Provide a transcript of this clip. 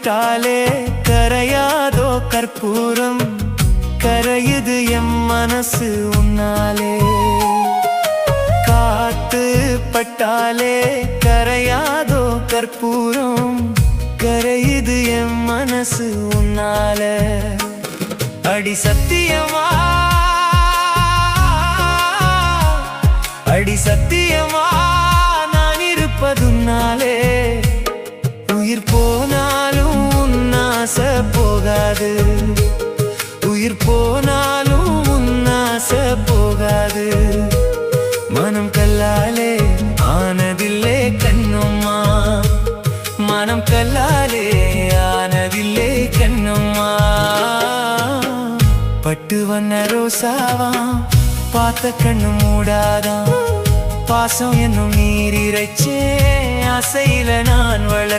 பட்டாலே கரையாதோ கற்பூரம் கரையுது எம் மனசு உன்னாலே காத்து பட்டாலே கரையாதோ கற்பூரம் கரையுது எம் மனசு உன்னால அடி சத்தியமா அடி சத்தியமா நான் இருப்பதுன்னாலே உயிர் போனாலும் உன்னாச போகாது உயிர் போனாலும் உன்னாச போகாது மனம் கல்லாலே ஆனதில்லே கண்ணும்மா மனம் கல்லாலே ஆனதில்லே கண்ணும்மா பட்டு வண்ண ரோசாவா பார்த்த கண்ணு மூடாதான் பாசம் என்னும் நீர் இறைச்சே ஆசையில நான்